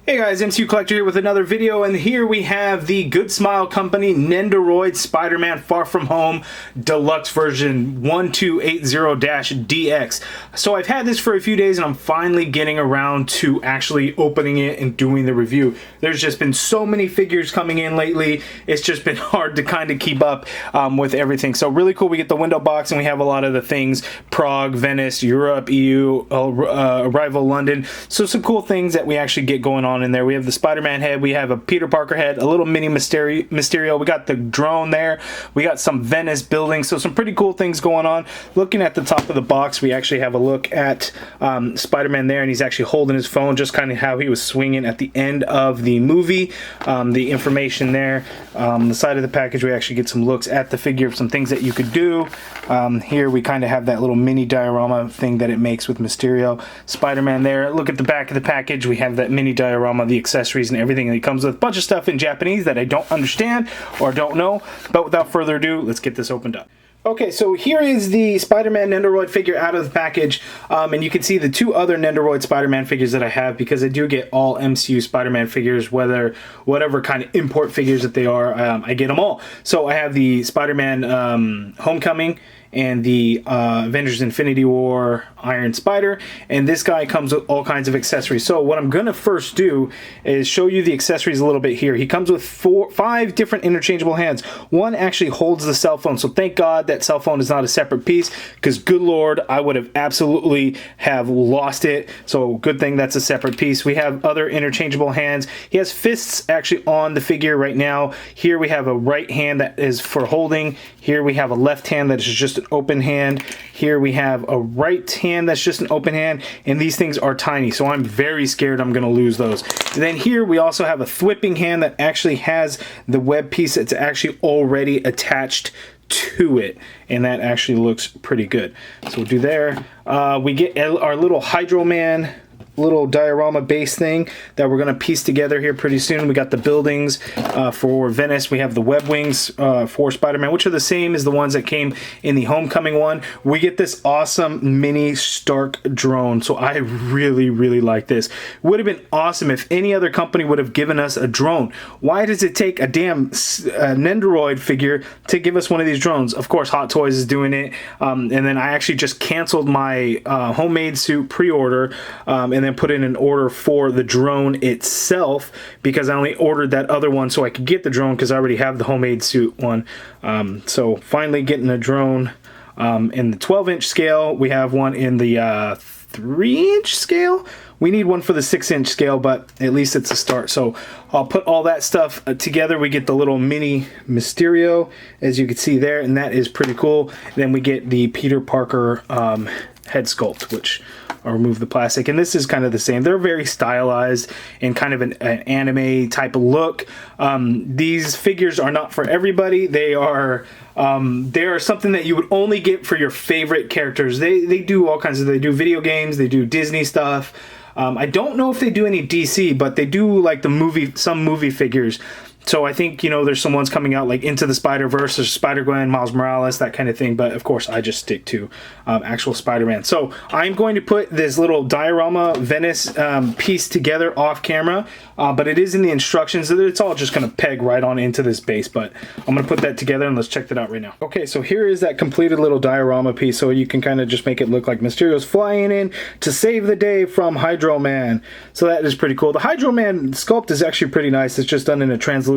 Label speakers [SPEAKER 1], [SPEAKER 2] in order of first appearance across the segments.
[SPEAKER 1] Hey guys, MCU Collector here with another video, and here we have the Good Smile Company Nendoroid Spider-Man Far From Home Deluxe version 1280-DX. So I've had this for a few days and I'm finally getting around to actually opening it and doing the review. There's just been so many figures coming in lately, it's just been hard to kind of keep up with everything. So really cool, we get the window box and we have a lot of the things: Prague, Venice, Europe, EU, Arrival, London. So some cool things that we actually get going on in there. We have the Spider-Man head, we have a Peter Parker head, a little mini Mysterio, we got the drone there, we got some Venice buildings, so some pretty cool things going on. Looking at the top of the box, we actually have a look at Spider-Man there, and he's actually holding his phone, just kind of how he was swinging at the end of the movie. The information there. The side of the package, we actually get some looks at the figure of some things that you could do. Here we kind of have that little mini diorama thing that it makes with Mysterio. Spider-Man there. Look at the back of the package, we have that mini diorama, the accessories and everything, and it comes with a bunch of stuff in Japanese that I don't understand or don't know. But without further ado, let's get this opened up. Okay, so here is the Spider-Man Nendoroid figure out of the package, and you can see the two other Nendoroid Spider-Man figures that I have, because I do get all MCU Spider-Man figures, whatever kind of import figures that they are, I get them all. So I have the Spider-Man Homecoming and the Avengers Infinity War Iron Spider, and this guy comes with all kinds of accessories. So what I'm gonna first do is show you the accessories a little bit here. He comes with 5 different interchangeable hands. One actually holds the cell phone, so thank God that cell phone is not a separate piece, because good lord, I would have absolutely have lost it. So good thing that's a separate piece. We have other interchangeable hands. He has fists actually on the figure right now. Here we have a right hand that is for holding. Here we have a left hand that is just an open hand. Here we have a right hand that's just an open hand, and these things are tiny, so I'm very scared I'm gonna lose those. And then here we also have a thwipping hand that actually has the web piece that's actually already attached to it, and that actually looks pretty good. So we'll do there. We get our little Hydroman little diorama base thing that we're going to piece together here pretty soon. We got the buildings for Venice. We have the web wings for Spider-Man, which are the same as the ones that came in the Homecoming one. We get this awesome mini Stark drone, so I really like this. Would have been awesome if any other company would have given us a drone. Why does it take a damn Nendoroid figure to give us one of these drones? Of course Hot Toys is doing it, and then I actually just canceled my homemade suit pre-order, and then put in an order for the drone itself, because I only ordered that other one so I could get the drone, because I already have the homemade suit one. So finally getting a drone in the 12-inch scale. We have one in the 3-inch scale. We need one for the 6-inch scale, but at least it's a start. So I'll put all that stuff together. We get the little mini Mysterio, as you can see there, and that is pretty cool. Then we get the Peter Parker head sculpt, which I'll remove the plastic, and this is kind of the same. They're very stylized and kind of an anime type of look. These figures are not for everybody. They are something that you would only get for your favorite characters. They do all kinds of, they do video games, they do Disney stuff. I don't know if they do any DC, but they do like some movie figures. So I think, you know, there's some ones coming out like Into the Spider-Verse or Spider-Gwen, Miles Morales, that kind of thing. But of course, I just stick to actual Spider-Man. So I'm going to put this little diorama Venice piece together off camera. But it is in the instructions. It's all just going to peg right on into this base. But I'm going to put that together, and let's check that out right now. Okay, so here is that completed little diorama piece. So you can kind of just make it look like Mysterio's flying in to save the day from Hydroman. So that is pretty cool. The Hydroman sculpt is actually pretty nice. It's just done in a translucent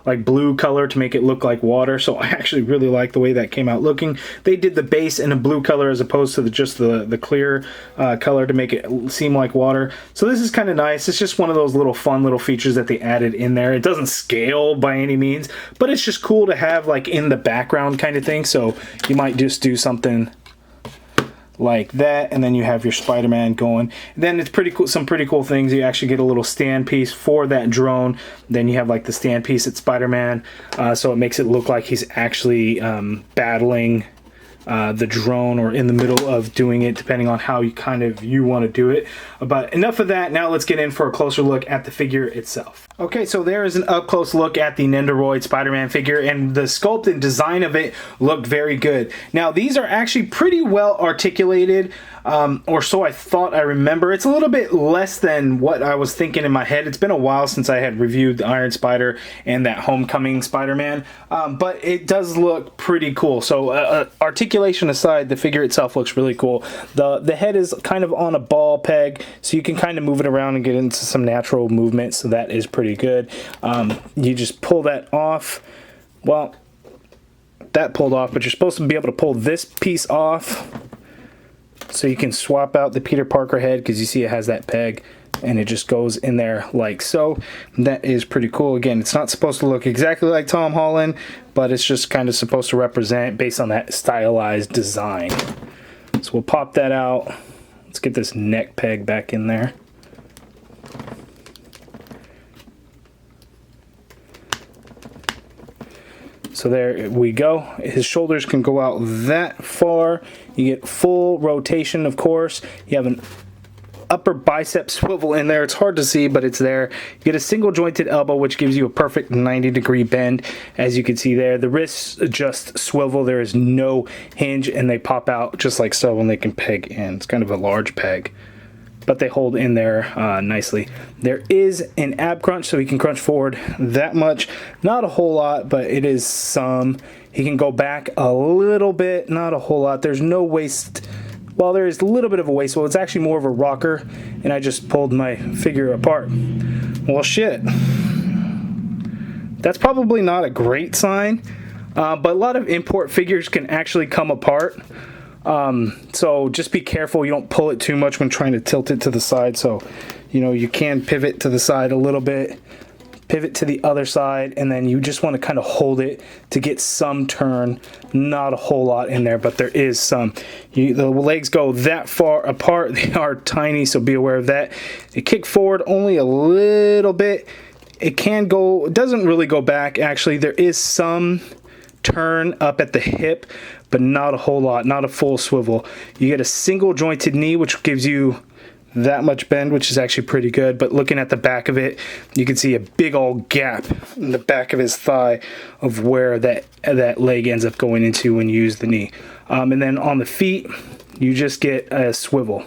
[SPEAKER 1] like blue color to make it look like water. So I actually really like the way that came out looking. They did the base in a blue color as opposed to just the clear color to make it seem like water. So this is kind of nice. It's just one of those little fun little features that they added in there. It doesn't scale by any means, but it's just cool to have like in the background kind of thing. So you might just do something like that, and then you have your Spider-Man going. Then it's pretty cool, some pretty cool things. You actually get a little stand piece for that drone. Then you have like the stand piece at Spider-Man, so it makes it look like he's actually battling the drone, or in the middle of doing it, depending on how you want to do it. But enough of that. Now let's get in for a closer look at the figure itself. Okay, so there is an up-close look at the Nendoroid Spider-Man figure, and the sculpt and design of it looked very good. Now, these are actually pretty well articulated, or so I thought I remember. It's a little bit less than what I was thinking in my head. It's been a while since I had reviewed the Iron Spider and that Homecoming Spider-Man, but it does look pretty cool. So articulation aside, the figure itself looks really cool. The head is kind of on a ball peg, so you can kind of move it around and get into some natural movement, so that is pretty good. You just pull that off. Well, that pulled off, but you're supposed to be able to pull this piece off so you can swap out the Peter Parker head, because you see it has that peg and it just goes in there like so. That is pretty cool. Again, it's not supposed to look exactly like Tom Holland, but it's just kind of supposed to represent based on that stylized design. So we'll pop that out. Let's get this neck peg back in there. So there we go. His shoulders can go out that far. You get full rotation, of course. You have an upper bicep swivel in there. It's hard to see, but it's there. You get a single jointed elbow, which gives you a perfect 90-degree bend, as you can see there. The wrists just swivel. There is no hinge, and they pop out just like so, and they can peg in. It's kind of a large peg, but they hold in there nicely. There is an ab crunch, so he can crunch forward that much. Not a whole lot, but it is some. He can go back a little bit, not a whole lot. There's no waist. Well, there is a little bit of a waist. Well, it's actually more of a rocker, and I just pulled my figure apart. Well, shit. That's probably not a great sign, but a lot of import figures can actually come apart. So just be careful you don't pull it too much when trying to tilt it to the side. So, you know, you can pivot to the side a little bit, pivot to the other side, and then you just want to kind of hold it to get some turn. Not a whole lot in there, but there is some. The legs go that far apart. They are tiny, so be aware of that. They kick forward only a little bit. It can go, it doesn't really go back. Actually, there is some turn up at the hip, but not a whole lot, not a full swivel. You get a single jointed knee, which gives you that much bend, which is actually pretty good. But looking at the back of it, you can see a big old gap in the back of his thigh of where that leg ends up going into when you use the knee. And then on the feet, you just get a swivel.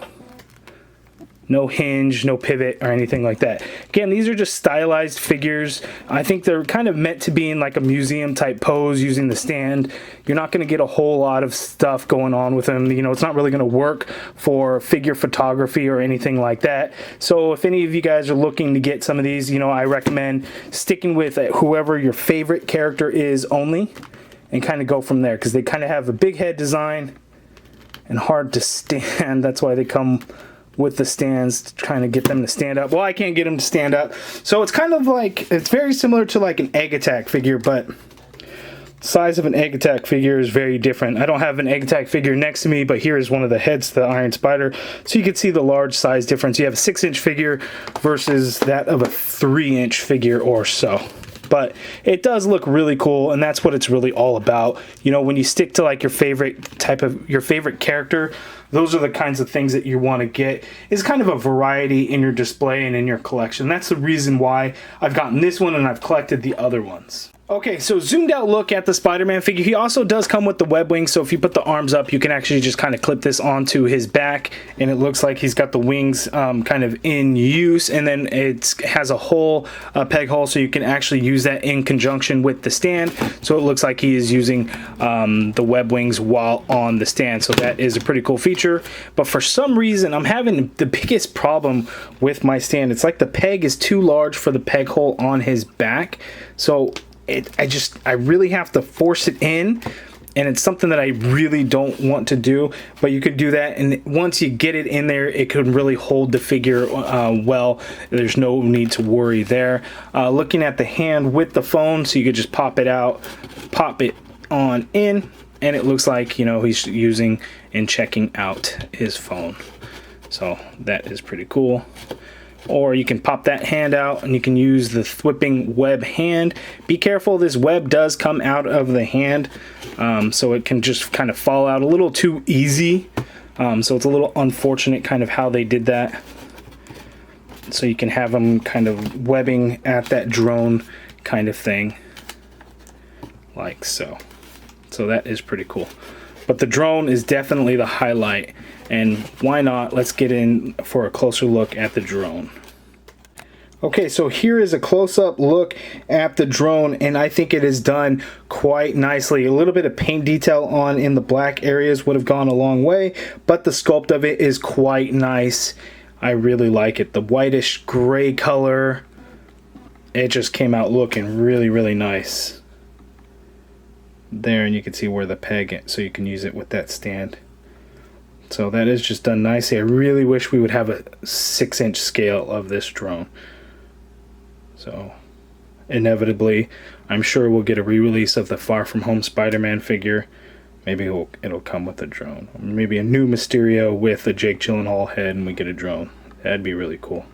[SPEAKER 1] No hinge, no pivot, or anything like that. Again, these are just stylized figures. I think they're kind of meant to be in like a museum type pose using the stand. You're not going to get a whole lot of stuff going on with them. You know, it's not really going to work for figure photography or anything like that. So if any of you guys are looking to get some of these, you know, I recommend sticking with whoever your favorite character is only, and kind of go from there, because they kind of have a big head design and hard to stand. That's why they come with the stands, trying to get them to stand up. Well, I can't get them to stand up. So it's kind of like, it's very similar to like an Egg Attack figure, but the size of an Egg Attack figure is very different. I don't have an Egg Attack figure next to me, but here is one of the heads to the Iron Spider. So you can see the large size difference. You have a 6-inch figure versus that of a 3-inch figure or so. But it does look really cool, and that's what it's really all about. You know, when you stick to like your favorite character, those are the kinds of things that you want to get. It's kind of a variety in your display and in your collection. That's the reason why I've gotten this one and I've collected the other ones. Okay, so zoomed out look at the Spider-Man figure. He also does come with the web wings, so if you put the arms up, you can actually just kind of clip this onto his back, and it looks like he's got the wings kind of in use, and then it has a hole, a peg hole, so you can actually use that in conjunction with the stand. So it looks like he is using the web wings while on the stand, so that is a pretty cool feature. But for some reason, I'm having the biggest problem with my stand. It's like the peg is too large for the peg hole on his back, so I really have to force it in, and it's something that I really don't want to do, but you could do that, and once you get it in there, it could really hold the figure well. There's no need to worry there. Looking at the hand with the phone, so you could just pop it out, pop it on in, and it looks like, you know, he's using and checking out his phone. So that is pretty cool. Or you can pop that hand out and you can use the whipping web hand. Be careful, this web does come out of the hand, so it can just kind of fall out a little too easy. So it's a little unfortunate kind of how they did that. so you can have them kind of webbing at that drone kind of thing, like so. So that is pretty cool. But the drone is definitely the highlight, and why not? Let's get in for a closer look at the drone. Okay, so here is a close-up look at the drone, and I think it is done quite nicely. A little bit of paint detail on in the black areas would have gone a long way, but the sculpt of it is quite nice. I really like it. The whitish gray color, it just came out looking really, really nice. There, and you can see where the peg, so you can use it with that stand. So that is just done nicely. I really wish we would have a 6-inch scale of this drone. So inevitably, I'm sure we'll get a re-release of the Far From Home Spider-Man figure. Maybe it'll come with a drone. Maybe a new Mysterio with a Jake Gyllenhaal head and we get a drone. That'd be really cool.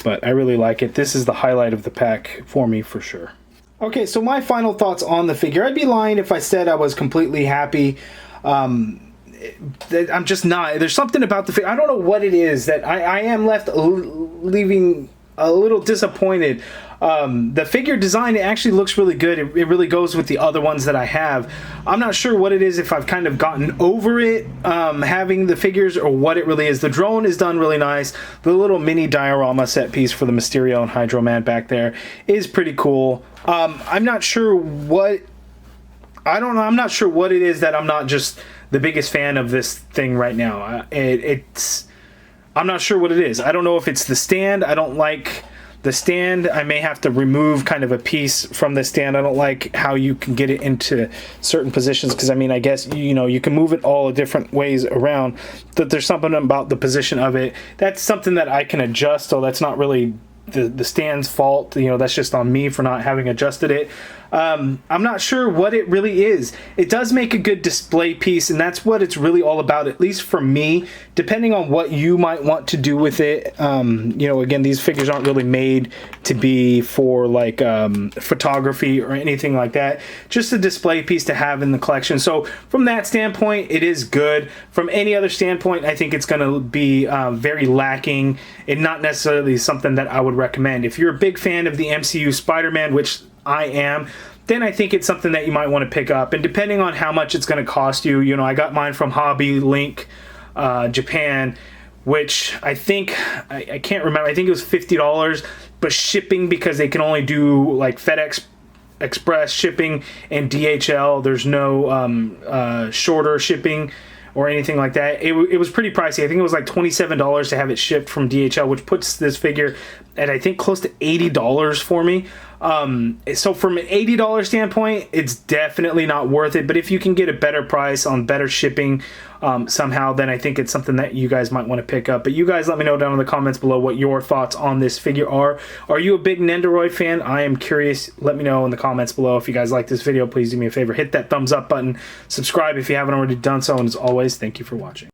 [SPEAKER 1] But I really like it. This is the highlight of the pack for me for sure. Okay, so my final thoughts on the figure. I'd be lying if I said I was completely happy. I'm just not. There's something about the figure. I don't know what it is that I am left leaving a little disappointed. The figure design, it actually looks really good. It really goes with the other ones that I have. I'm not sure what it is, if I've kind of gotten over it having the figures, or what it really is. The drone is done really nice. The little mini diorama set piece for the Mysterio and Hydroman back there is pretty cool. I'm not sure what, I don't know, I'm not sure what it is that I'm not just the biggest fan of this thing right now. I'm not sure what it is. I don't know if it's the stand. I don't like the stand. I may have to remove kind of a piece from the stand. I don't like how you can get it into certain positions, because I mean, I guess, you know, you can move it all different ways around, but there's something about the position of it. That's something that I can adjust, so that's not really the stand's fault. You know, that's just on me for not having adjusted it. I'm not sure what it really is. It does make a good display piece, and that's what it's really all about, at least for me, depending on what you might want to do with it. You know, again, these figures aren't really made to be for like photography or anything like that. Just a display piece to have in the collection. So from that standpoint, it is good. From any other standpoint, I think it's going to be very lacking and not necessarily something that I would recommend. If you're a big fan of the MCU Spider-Man, which I am, then I think it's something that you might want to pick up. And depending on how much it's going to cost you, you know, I got mine from Hobby Link Japan, which I think, I can't remember, I think it was $50, but shipping, because they can only do like FedEx Express shipping and DHL, there's no shorter shipping or anything like that. It was pretty pricey. I think it was like $27 to have it shipped from DHL, which puts this figure at, I think, close to $80 for me. So from an $80 standpoint, it's definitely not worth it. But if you can get a better price on better shipping somehow, then I think it's something that you guys might want to pick up. But you guys let me know down in the comments below what your thoughts on this figure are. Are you a big Nendoroid fan? I am curious. Let me know in the comments below. If you guys like this video, please do me a favor. Hit that thumbs up button. Subscribe if you haven't already done so. And as always, thank you for watching.